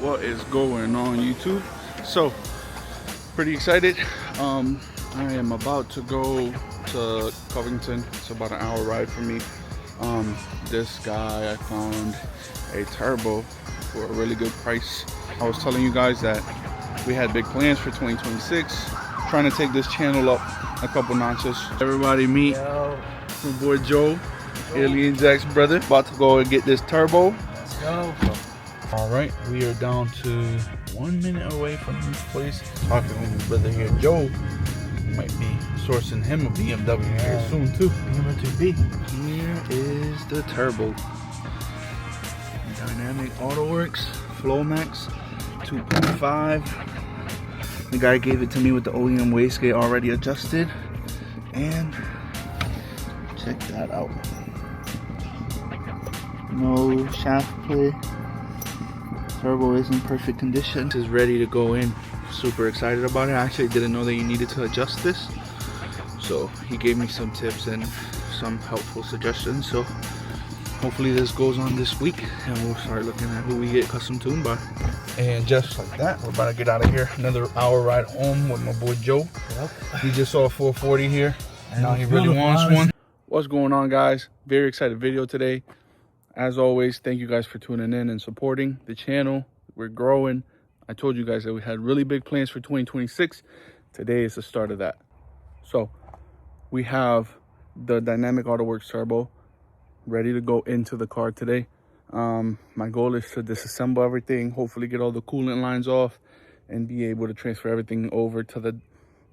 What is going on, YouTube? So pretty excited. I am about to go to Covington. It's about an hour ride for me. This guy, I found a turbo for a really good price. I was telling you guys that we had big plans for 2026, trying to take this channel up a couple notches. Everybody meet my boy Joe, Alien Jack's brother. About to go and get this turbo. Let's go. All right, we are down to 1 minute away from his place. Talking with his brother here, Joe. Might be sourcing him a BMW here soon too. B58. Here is the turbo. Dynamic AutoWorks Flowmax 2.5. The guy gave it to me with the OEM wastegate already adjusted. And check that out. No shaft play. Turbo is in perfect condition. This is ready to go in. Super excited about it. I actually didn't know that you needed to adjust this. So he gave me some tips and some helpful suggestions. So hopefully this goes on this week and we'll start looking at who we get custom tuned by. And just like that, we're about to get out of here. Another hour ride home with my boy Joe. Yep. He just saw a 440 here. And now he really wants one. What's going on, guys? Very excited video today. As always, thank you guys for tuning in and supporting the channel. We're growing. I told you guys that we had really big plans for 2026. Today is the start of that. So we have the Dynamic AutoWorks Turbo ready to go into the car today. My goal is to disassemble everything, hopefully get all the coolant lines off and be able to transfer everything over to the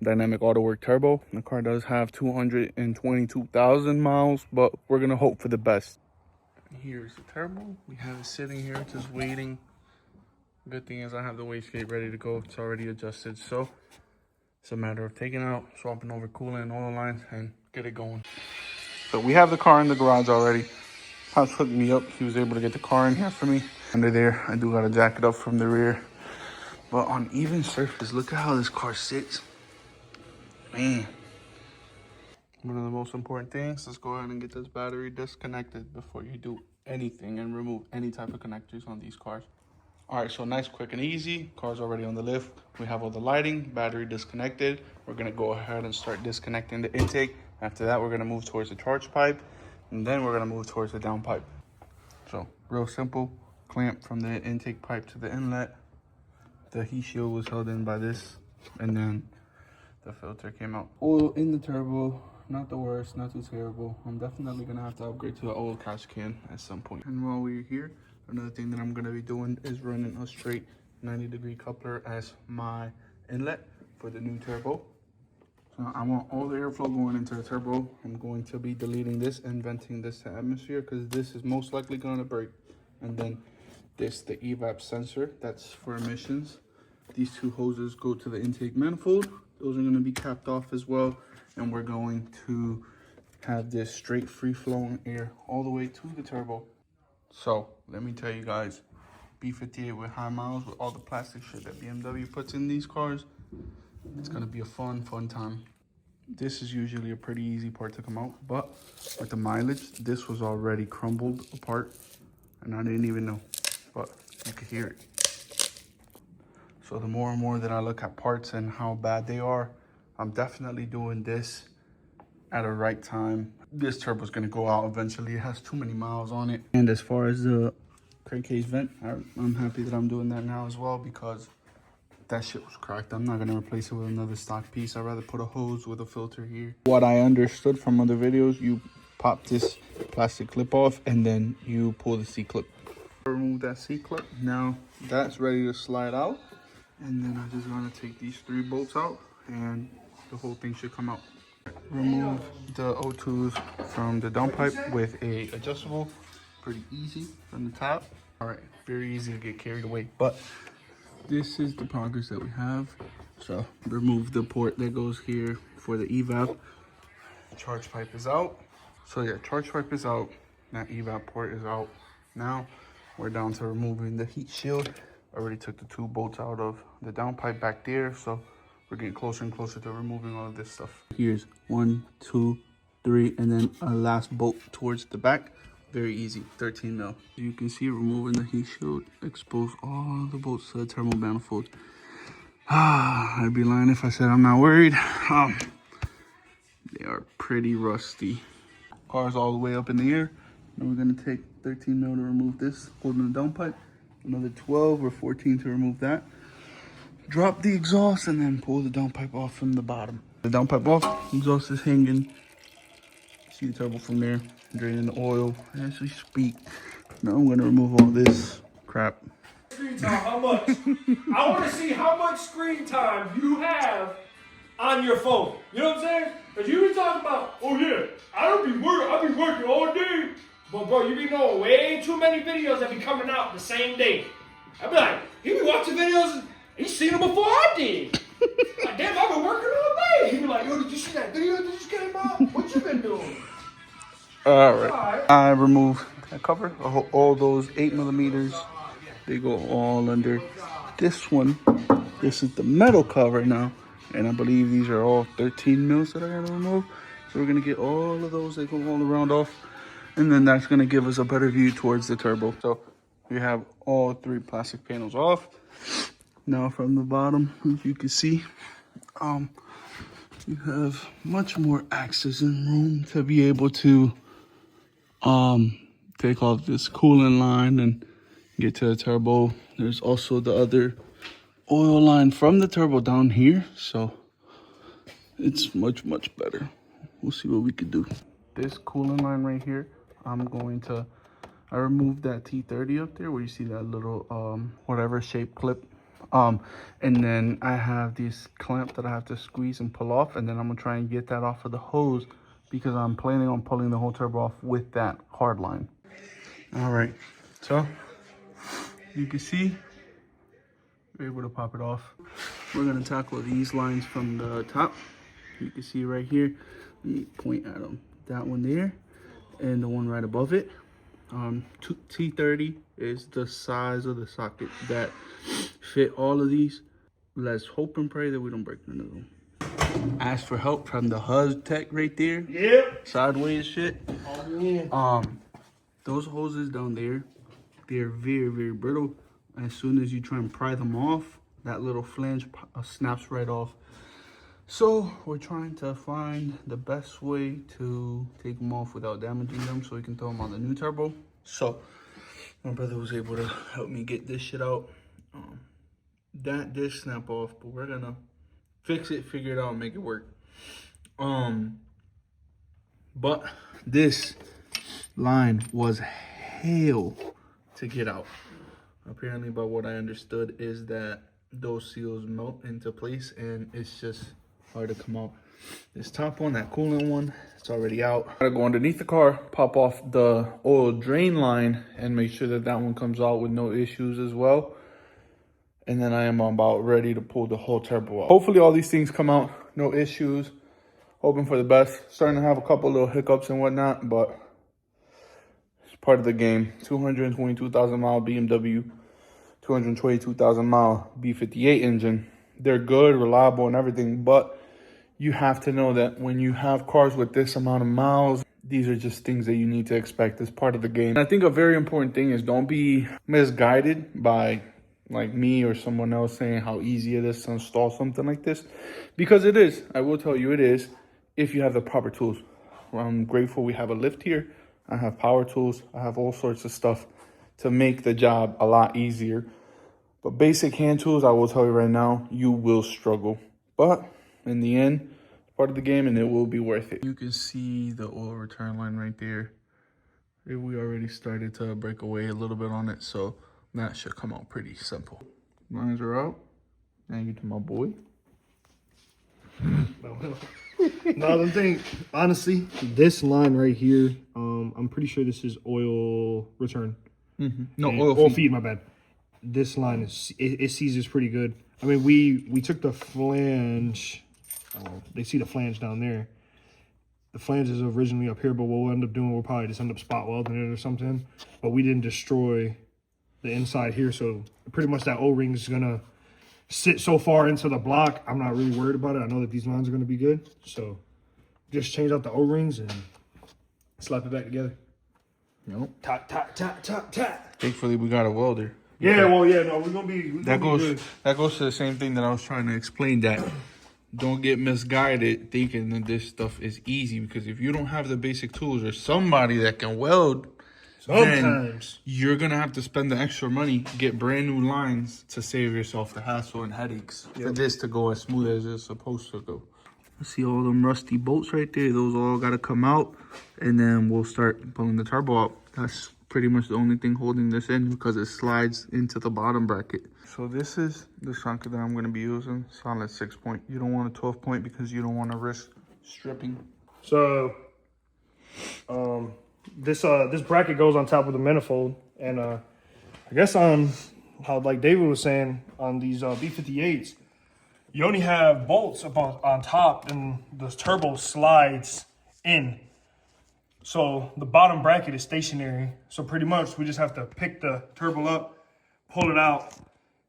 Dynamic AutoWorks Turbo. The car does have 222,000 miles, but we're gonna hope for the best. Here's the turbo. We have it sitting here just waiting. Good thing is I have the wastegate ready to go. It's already adjusted, so it's a matter of taking out, swapping over coolant and oil lines and get it going. So we have the car in the garage already. Pops hooked me up. He was able to get the car in here for me. Under there, I do got to jack it up from the rear. But on even surface, look at how this car sits. Man. One of the most important things, let's go ahead and get this battery disconnected before you do anything and remove any type of connectors on these cars. All right, so nice, quick, and easy. Car's already on the lift. We have all the lighting, battery disconnected. We're gonna go ahead and start disconnecting the intake. After that, we're gonna move towards the charge pipe, and then we're gonna move towards the down pipe. So real simple, clamp from the intake pipe to the inlet. The heat shield was held in by this, and then the filter came out. Oil in the turbo, not the worst, not too terrible. I'm definitely gonna have to upgrade to an oil catch can at some point. And while we're here, another thing that I'm gonna be doing is running a straight 90-degree coupler as my inlet for the new turbo. So I want all the airflow going into the turbo. I'm going to be deleting this and venting this to atmosphere because this is most likely gonna break. And then this, the evap sensor, that's for emissions. These two hoses go to the intake manifold. Those are gonna be capped off as well. And we're going to have this straight free flowing air all the way to the turbo. So let me tell you guys, B58 with high miles, with all the plastic shit that BMW puts in these cars, it's gonna be a fun time. This is usually a pretty easy part to come out, but with the mileage, this was already crumbled apart and I didn't even know, but you could hear it. So the more and more that I look at parts and how bad they are, I'm definitely doing this at a right time. This turbo is going to go out eventually. It has too many miles on it. And as far as the crankcase vent, I'm happy that I'm doing that now as well because that shit was cracked. I'm not going to replace it with another stock piece. I'd rather put a hose with a filter here. What I understood from other videos, you pop this plastic clip off and then you pull the C-clip. Remove that C-clip. Now that's ready to slide out. And then I just want to take these 3 bolts out and the whole thing should come out. Remove the O2s from the downpipe with a adjustable. Pretty easy from the top. All right, very easy to get carried away, but this is the progress that we have. So remove the port that goes here for the evap. Charge pipe is out. So yeah, charge pipe is out. That evap port is out. Now we're down to removing the heat shield. I already took the 2 bolts out of the downpipe back there, so we're getting closer and closer to removing all of this stuff. Here's 1, 2, 3, and then a last bolt towards the back. Very easy, 13 mil. You can see removing the heat shield, expose all the bolts to the turbo manifold. I'd be lying if I said I'm not worried. They are pretty rusty. Car's all the way up in the air. Now we're gonna take 13 mil to remove this, holding the downpipe. Another 12 or 14 to remove that. Drop the exhaust and then pull the downpipe off from the bottom. The downpipe off, exhaust is hanging. See the turbo from there, draining the oil as we speak. Now I'm gonna remove all this crap. Screen time, how much? I want to see how much screen time you have on your phone. You know what I'm saying? Because you be talking about, oh yeah, I be working all day. But bro, you be knowing way too many videos that be coming out the same day. I be like, he be watching videos and he's seen them before I did. Like, damn, I've been working all day. He be like, yo, did you see that video that just came out? What you been doing? All right. I remove that cover, all those 8 millimeters. They go all under this one. This is the metal cover now. And I believe these are all 13 mils that I gotta remove. So we're gonna get all of those, they go all around off. And then that's gonna give us a better view towards the turbo. So we have all 3 plastic panels off. Now from the bottom, as you can see, you have much more access and room to be able to take off this coolant line and get to the turbo. There's also the other oil line from the turbo down here, so it's much better. We'll see what we can do. This coolant line right here, I removed that T30 up there where you see that little whatever shape clip, and then I have this clamp that I have to squeeze and pull off, and then I'm gonna try and get that off of the hose because I'm planning on pulling the whole turbo off with that hard line. All right, so you can see we're able to pop it off. We're gonna tackle these lines from the top. You can see right here, let me point at them. That one there and the one right above it. T30 is the size of the socket that fit all of these. Let's hope and pray that we don't break none of them. Ask for help from the HUD tech right there. Yep. Sideways shit. Oh, yeah. Those hoses down there, they're very brittle. As soon as you try and pry them off, that little flange snaps right off. So we're trying to find the best way to take them off without damaging them so we can throw them on the new turbo. So my brother was able to help me get this shit out. That did snap off, but we're gonna fix it, figure it out, and make it work. But this line was hell to get out. Apparently, by what I understood, is that those seals melt into place and it's just hard to come out. This top one, that coolant one, it's already out. I gotta go underneath the car, pop off the oil drain line, and make sure that that one comes out with no issues as well. And then I am about ready to pull the whole turbo out. Hopefully all these things come out, no issues. Hoping for the best. Starting to have a couple little hiccups and whatnot, but it's part of the game. 222,000 mile BMW, 222,000 mile b58 engine. They're good, reliable, and everything, but you have to know that when you have cars with this amount of miles, these are just things that you need to expect as part of the game. And I think a very important thing is don't be misguided by like me or someone else saying how easy it is to install something like this, because it is. I will tell you it is if you have the proper tools. I'm grateful we have a lift here. I have power tools. I have all sorts of stuff to make the job a lot easier. But basic hand tools, I will tell you right now, you will struggle. But in the end, it's part of the game and it will be worth it. You can see the oil return line right there. We already started to break away a little bit on it, so that should come out pretty simple. Lines are out. Thank you to my boy. No, the thing, honestly, this line right here, I'm pretty sure this is oil return. No, oil feed, my bad. This line is it seizes pretty good. I mean, we took the flange. They see the flange down there. The flange is originally up here, but what we'll end up doing, we'll probably just end up spot welding it or something. But we didn't destroy the inside here, so pretty much that O-ring is gonna sit so far into the block. I'm not really worried about it. I know that these lines are gonna be good, so just change out the O-rings and slap it back together. Nope. Tap, tap, tap, tap, tap. Thankfully, we got a welder. Yeah, well, yeah, no, we're gonna be. That goes to the same thing that I was trying to explain. That don't get misguided thinking that this stuff is easy, because if you don't have the basic tools or somebody that can weld, sometimes then you're gonna have to spend the extra money, get brand new lines to save yourself the hassle and headaches for this to go as smooth as it's supposed to go. See all them rusty bolts right there? Those all gotta come out, and then we'll start pulling the turbo out. That's pretty much the only thing holding this in, because it slides into the bottom bracket. So this is the socket that I'm gonna be using, solid 6-point. You don't want a 12-point because you don't want to risk stripping. So, this bracket goes on top of the manifold, and I guess on how, like David was saying, on these B58s, you only have bolts up on top, and the turbo slides in. So the bottom bracket is stationary. So pretty much we just have to pick the turbo up, pull it out,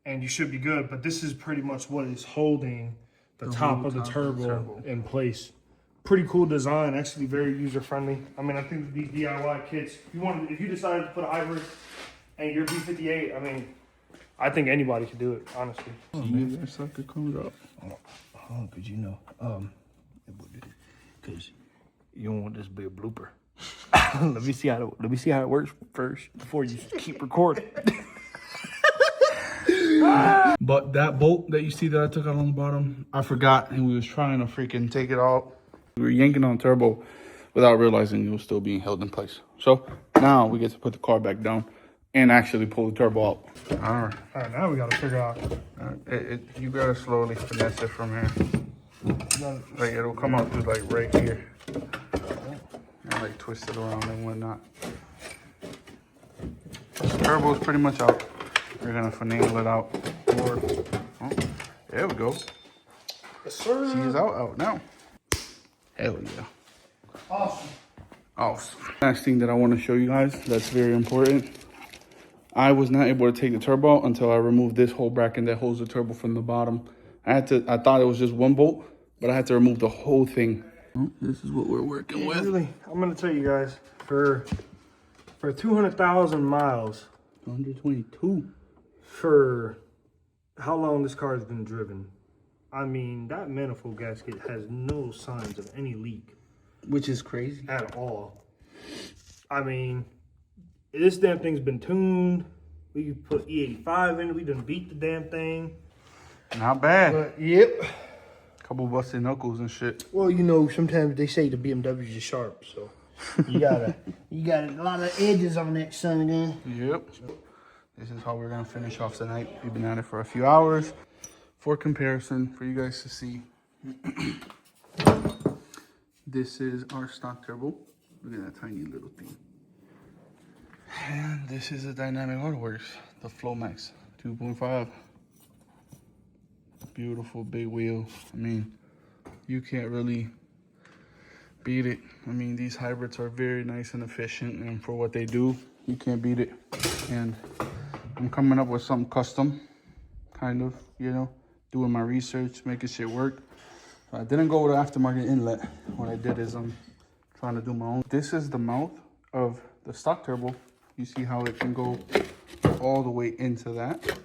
and you should be good. But this is pretty much what is holding the top of the turbo in place. Pretty cool design, actually very user friendly. I mean, I think these DIY kits, if you decided to put a hybrid and your B58, I mean, I think anybody could do it, honestly. Oh, maybe that sucker comes up. Oh, cause you know, cause you don't want this to be a blooper. let me see how it works first before you keep recording. But that bolt that you see that I took out on the bottom, I forgot, and we was trying to freaking take it out. We were yanking on turbo without realizing it was still being held in place. So now we get to put the car back down and actually pull the turbo out. All right, now we gotta figure out. You gotta slowly finesse it from here. Like it'll come out through like right here. And like twist it around and whatnot. The turbo is pretty much out. We're gonna finagle it out. There we go. Yes, sir. She's out now. Hell yeah. Awesome. Last thing that I want to show you guys that's very important. I was not able to take the turbo out until I removed this whole bracket that holds the turbo from the bottom. I thought it was just one bolt, but I had to remove the whole thing. Oh, this is what we're working with. Really, I'm gonna tell you guys, for 200,000 miles, 122. for how long this car has been driven, I mean, that manifold gasket has no signs of any leak. Which is crazy. At all. I mean, this damn thing's been tuned. We put E85 in it. We done beat the damn thing. Not bad. But, yep. Couple busted knuckles and shit. Well, you know, sometimes they say the BMWs are sharp, so you got a lot of edges on that son again. Yep. This is how we're gonna finish off tonight. We've been at it for a few hours. For comparison, for you guys to see. This is our stock turbo. Look at that tiny little thing. And this is a Dynamic Autoworks, the Flowmax 2.5. Beautiful big wheel. I mean, you can't really beat it. I mean, these hybrids are very nice and efficient, and for what they do, you can't beat it. And I'm coming up with something custom, kind of, you know, doing my research, making shit work. So I didn't go with an aftermarket inlet. What I did is I'm trying to do my own. This is the mouth of the stock turbo. You see how it can go all the way into that,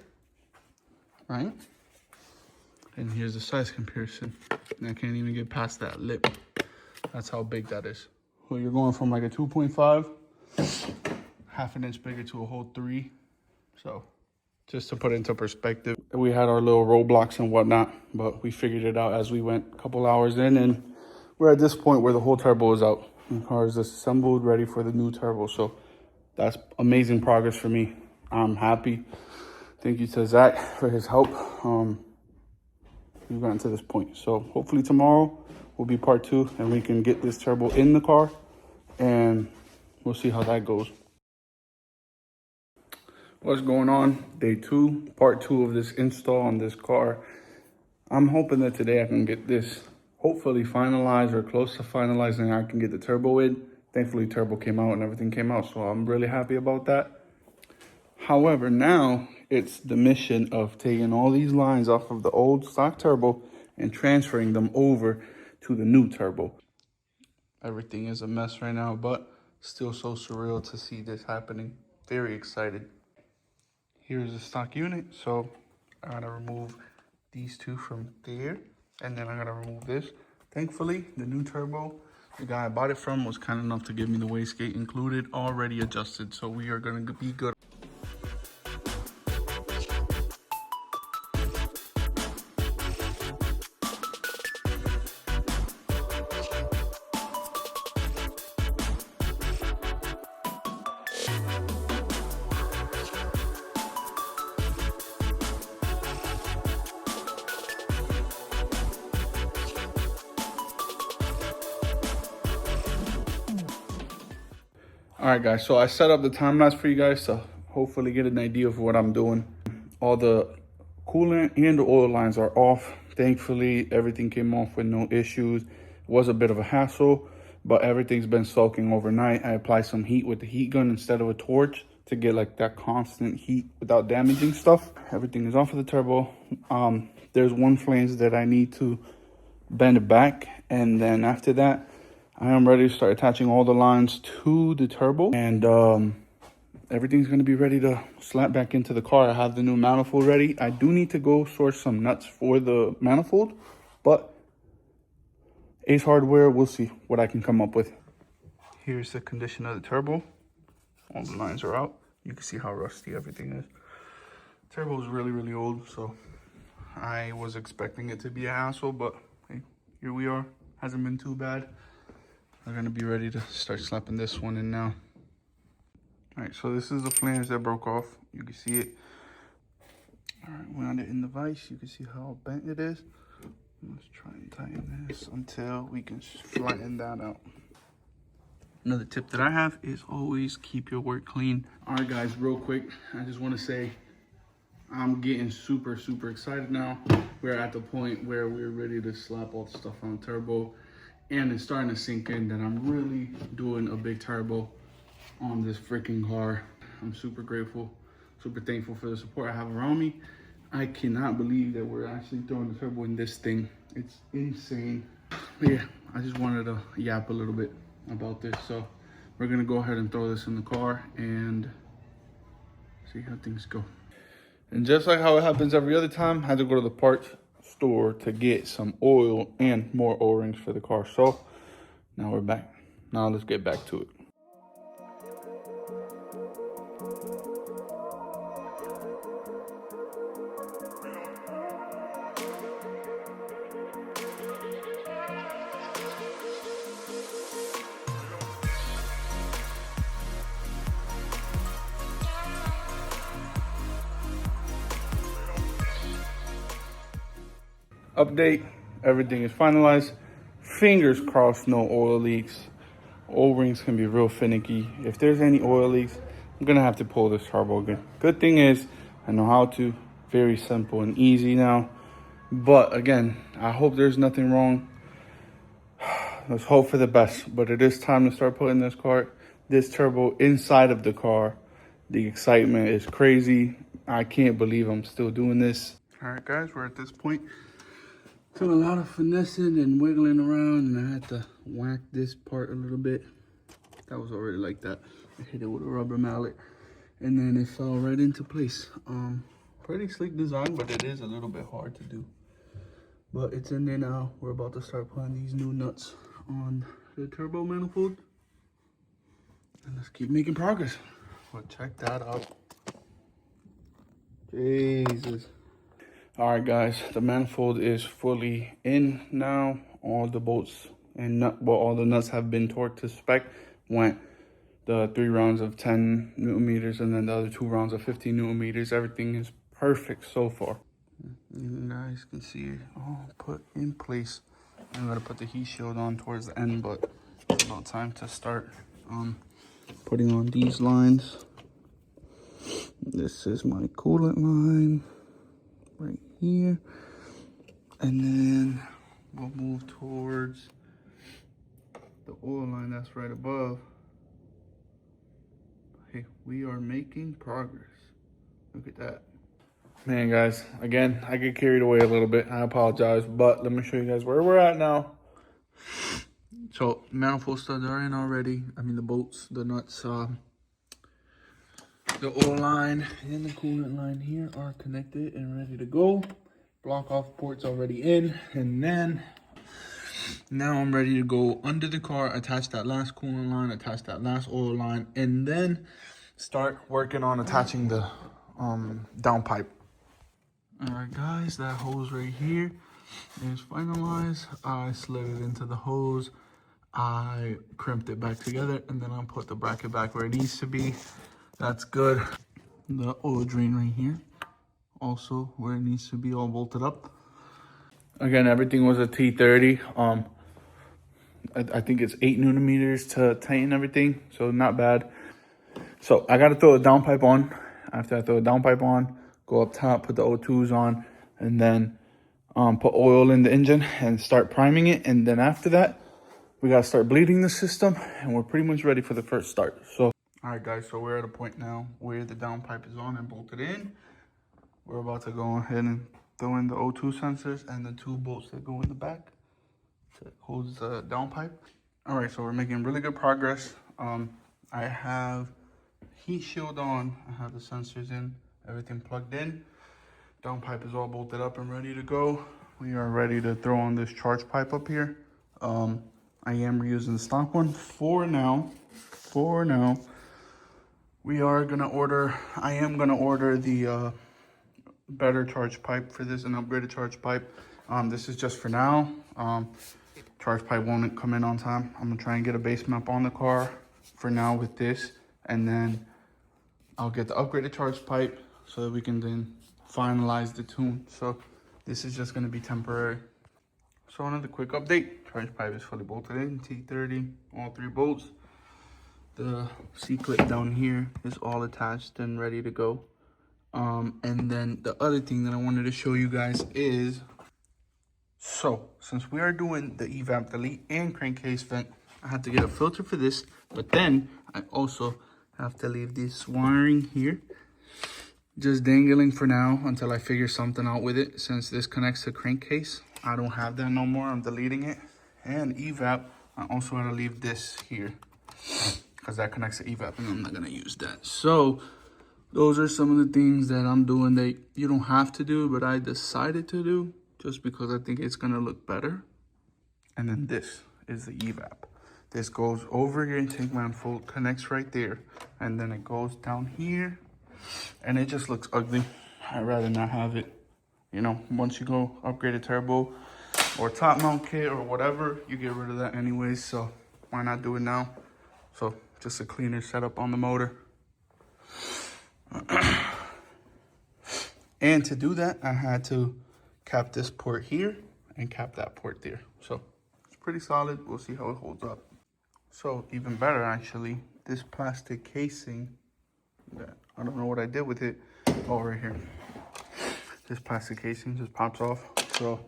right? And here's the size comparison. And I can't even get past that lip. That's how big that is. So you're going from like a 2.5, half an inch bigger to a whole 3. So just to put it into perspective, we had our little roadblocks and whatnot, but we figured it out as we went a couple hours in, and we're at this point where the whole turbo is out. The car is assembled, ready for the new turbo. So that's amazing progress for me. I'm happy. Thank you to Zach for his help. We've gotten to this point. So hopefully tomorrow will be part 2, and we can get this turbo in the car, and we'll see how that goes. What's going on? Day 2, part 2 of this install on this car. I'm hoping that today I can get this hopefully finalized or close to finalizing. I can get the turbo in. Thankfully, turbo came out and everything came out, so I'm really happy about that. However, now it's the mission of taking all these lines off of the old stock turbo and transferring them over to the new turbo. Everything is a mess right now, but Still so surreal to see this happening. Very excited. Here's the stock unit. So I gotta remove these two from there, and then I gotta remove this. Thankfully, the new turbo, the guy I bought it from was kind enough to give me the wastegate included, already adjusted. So we are gonna be good. All right, guys, so I set up the time lapse for you guys to hopefully get an idea of what I'm doing. All the coolant and the oil lines are off. Thankfully, everything came off with no issues. It was a bit of a hassle, but everything's been soaking overnight. I applied some heat with the heat gun instead of a torch to get like that constant heat without damaging stuff. Everything is off of the turbo. There's one flange that I need to bend it back, and then after that, I am ready to start attaching all the lines to the turbo, and everything's going to be ready to slap back into the car. I have the new manifold ready. I do need to go source some nuts for the manifold, but Ace Hardware, we'll see what I can come up with. Here's the condition of the turbo. All the lines are out. You can see how rusty everything is. Turbo is really, really old, so I was expecting it to be a hassle, but hey, here we are. Hasn't been too bad. We're gonna be ready to start slapping this one in now. All right, so this is the flange that broke off. You can see it. All right, wound it in the vise. You can see how bent it is. Let's try and tighten this until we can flatten that out. Another tip that I have is always keep your work clean. All right, guys, real quick, I just want to say I'm getting super, super excited now. We're at the point where we're ready to slap all the stuff on turbo. And it's starting to sink in that I'm really doing a big turbo on this freaking car. I'm super grateful, super thankful for the support I have around me. I cannot believe that we're actually throwing the turbo in this thing. It's insane. But yeah, I just wanted to yap a little bit about this. So we're gonna go ahead and throw this in the car and see how things go. And just like how it happens every other time, I had to go to the parts store to get some oil and more O-rings for the car. So now we're back. Now let's get back to it. Update, everything is finalized. Fingers crossed, no oil leaks. O-rings can be real finicky. If there's any oil leaks, I'm gonna have to pull this turbo again. Good thing is, I know how to. Very simple and easy now. But again, I hope there's nothing wrong. Let's hope for the best. But it is time to start putting this turbo inside of the car. The excitement is crazy. I can't believe I'm still doing this. All right, guys, we're at this point. Took a lot of finessing and wiggling around, and I had to whack this part a little bit. That was already like that. I hit it with a rubber mallet, and then it fell right into place. Pretty sleek design, but it is a little bit hard to do. But it's in there now. We're about to start putting these new nuts on the turbo manifold. And let's keep making progress. Well, check that out. Jesus. All right, guys, the manifold is fully in now. All the bolts and all the nuts have been torqued to spec. Went the 3 rounds of 10 newton meters and then the other 2 rounds of 15 newton meters. Everything is perfect so far. You guys can see it all put in place. I'm gonna put the heat shield on towards the end, but it's about time to start putting on these lines. This is my coolant line right here, and then we'll move towards the oil line that's right above. Hey, we are making progress. Look at that. Man, guys, again, I get carried away a little bit. I apologize, but let me show you guys where we're at now. So manifold studs are in already. I mean the bolts, the nuts, the oil line and the coolant line here are connected and ready to go. Block off ports already in, and then now I'm ready to go under the car, attach that last coolant line, attach that last oil line, and then start working on attaching the downpipe. All right, guys, that hose right here is finalized. I slid it into the hose. I crimped it back together, and then I'll put the bracket back where it needs to be. That's good. The oil drain right here, also where it needs to be, all bolted up. Again, everything was a T30. I think it's 8 newton-meters to tighten everything, so not bad. So I got to throw a downpipe on. After I throw a downpipe on, go up top, put the O2s on, and then put oil in the engine and start priming it. And then after that, we got to start bleeding the system, and we're pretty much ready for the first start. So, all right, guys, so we're at a point now where the downpipe is on and bolted in. We're about to go ahead and throw in the O2 sensors and the 2 bolts that go in the back to hold the downpipe. All right, so we're making really good progress. I have heat shield on, I have the sensors in, everything plugged in. Downpipe is all bolted up and ready to go. We are ready to throw on this charge pipe up here. I am reusing the stock one for now. We are gonna order, I am gonna order the better charge pipe for this, an upgraded charge pipe. This is just for now. Charge pipe won't come in on time. I'm gonna try and get a base map on the car for now with this, and then I'll get the upgraded charge pipe so that we can then finalize the tune. So this is just gonna be temporary. So another quick update, charge pipe is fully bolted in, T30, all 3 bolts. The C-clip down here is all attached and ready to go. And then the other thing that I wanted to show you guys is, so since we are doing the evap delete and crankcase vent, I had to get a filter for this, but then I also have to leave this wiring here just dangling for now until I figure something out with it. Since this connects to crankcase, I don't have that no more. I'm deleting it. And evap, I also had to leave this here because that connects to evap and I'm not gonna use that. So those are some of the things that I'm doing that you don't have to do, but I decided to do just because I think it's gonna look better. And then this is the evap. This goes over your intake manifold, connects right there, and then it goes down here, and it just looks ugly. I'd rather not have it. You know, once you go upgrade a turbo or top mount kit or whatever, you get rid of that anyways, so why not do it now? So just a cleaner setup on the motor. And to do that, I had to cap this port here and cap that port there. So it's pretty solid. We'll see how it holds up. So even better, actually, this plastic casing, that I don't know what I did with it. Oh, right here. This plastic casing just pops off. So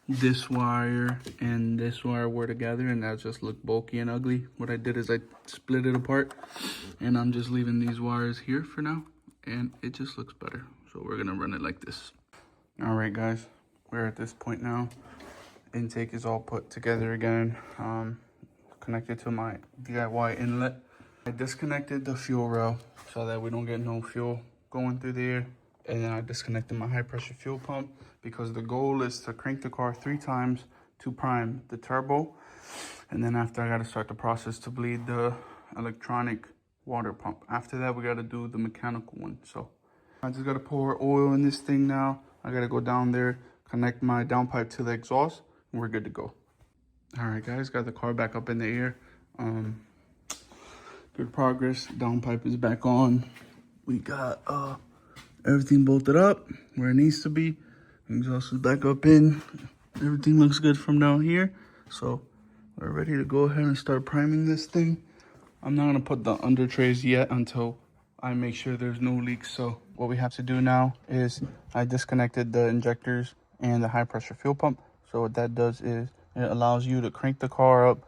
this wire and this wire were together, and that just looked bulky and ugly. What I did is I split it apart, and I'm just leaving these wires here for now, and it just looks better. So we're gonna run it like this. All right, guys, we're at this point now. Intake is all put together again, connected to my DIY inlet. I disconnected the fuel rail so that we don't get no fuel going through there. And then I disconnected my high pressure fuel pump because the goal is to crank the car 3 times to prime the turbo. And then after, I gotta start the process to bleed the electronic water pump. After that, we gotta do the mechanical one. So I just gotta pour oil in this thing now. I gotta go down there, connect my downpipe to the exhaust, and we're good to go. All right, guys, got the car back up in the air. Good progress. Downpipe is back on. We got everything bolted up where it needs to be. Exhaust is back up in. Everything looks good from down here. So we're ready to go ahead and start priming this thing. I'm not gonna put the under trays yet until I make sure there's no leaks. So what we have to do now is I disconnected the injectors and the high pressure fuel pump. So what that does is it allows you to crank the car up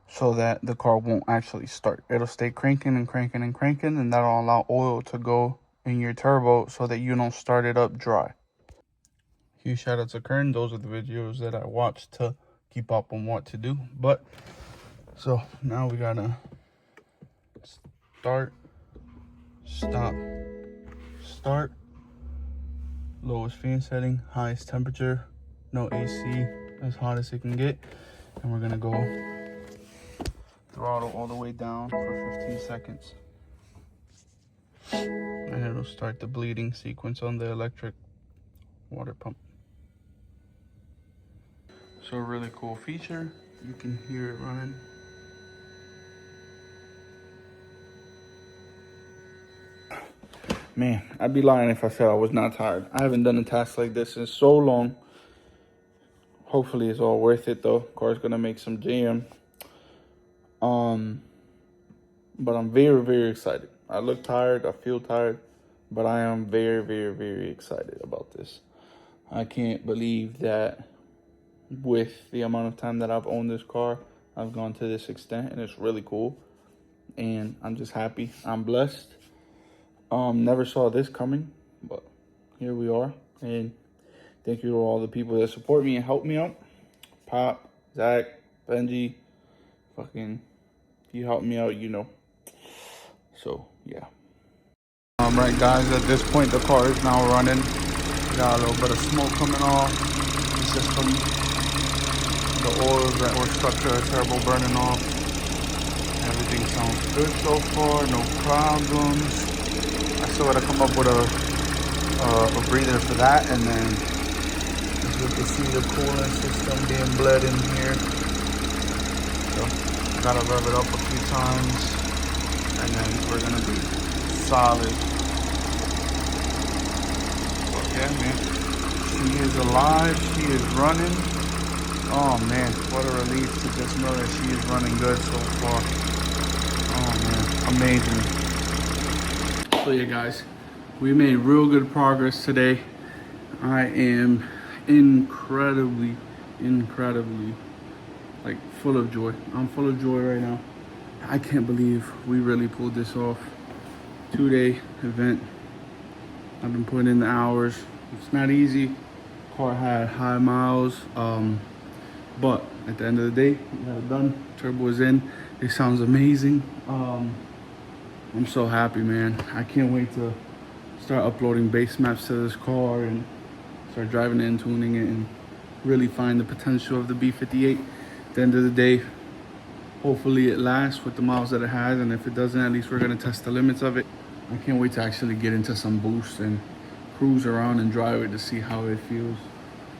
so that the car won't actually start. It'll stay cranking and cranking and cranking, and that'll allow oil to go in your turbo so that you don't start it up dry. Huge shout out to Kern. Those are the videos that I watched to keep up on what to do. But so now we gotta start, stop, start, lowest fan setting, highest temperature, no AC, as hot as it can get. And we're gonna go throttle all the way down for 15 seconds. And it'll start the bleeding sequence on the electric water pump. So a really cool feature, you can hear it running. Man, I'd be lying if I said I was not tired. I haven't done a task like this in so long. Hopefully it's all worth it though. Car's gonna make some jam. But I'm very, very excited. I look tired, I feel tired, but I am very, very, very excited about this. I can't believe that with the amount of time that I've owned this car, I've gone to this extent, and it's really cool. And I'm just happy. I'm blessed. Never saw this coming, but here we are. And thank you to all the people that support me and help me out. Pop, Zach, Benji, fucking, if you help me out, you know. So, yeah. Right, guys, at this point, the car is now running. Got a little bit of smoke coming off the system. The oils that were stuck to the turbo burning off. Everything sounds good so far, no problems. I still gotta come up with a breather for that, and then as you can see the coolant system being bled in here. So gotta rev it up a few times, and then we're gonna be solid. But yeah, man, she is alive, she is running. Oh man, what a relief to just know that she is running good so far. Oh man, amazing. So yeah, guys, we made real good progress today. I am incredibly like full of joy. I'm full of joy right now. I can't believe we really pulled this off. 2-day event. I've been putting in the hours. It's not easy. Car had high miles, but at the end of the day, we got it done. Turbo is in. It sounds amazing. I'm so happy, man. I can't wait to start uploading base maps to this car and start driving it and tuning it and really find the potential of the b58. At the end of the day, hopefully it lasts with the miles that it has, and if it doesn't, at least we're gonna test the limits of it. I can't wait to actually get into some boost and cruise around and drive it to see how it feels.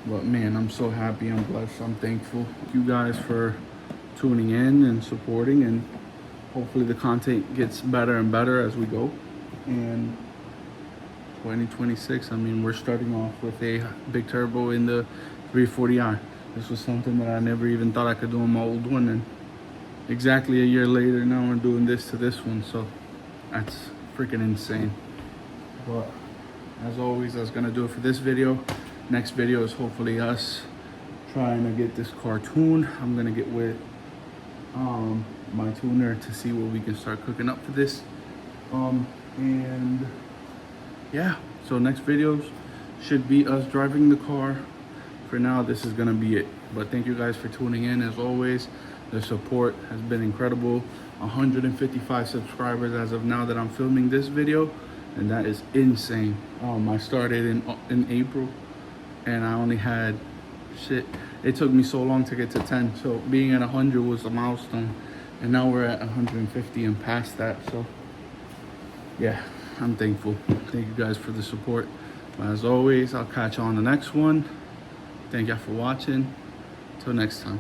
But man, I'm so happy, I'm blessed, I'm thankful. Thank you guys for tuning in and supporting, and hopefully the content gets better and better as we go. And 2026, I mean, we're starting off with a big turbo in the 340i. This was something that I never even thought I could do on my old one, and exactly a year later, now we're doing this to this one, so that's freaking insane. But as always, that's gonna do it for this video. Next video is hopefully us trying to get this car tuned. I'm gonna get with my tuner to see what we can start cooking up for this. And yeah, so next videos should be us driving the car. For now, this is gonna be it. But thank you guys for tuning in. As always, the support has been incredible. 155 subscribers as of now that I'm filming this video, and that is insane. I started in April, and I only had it took me so long to get to 10, so being at 100 was a milestone, and now we're at 150 and past that. So yeah, I'm thankful. Thank you guys for the support. As always, I'll catch you on the next one. Thank y'all for watching. Till next time.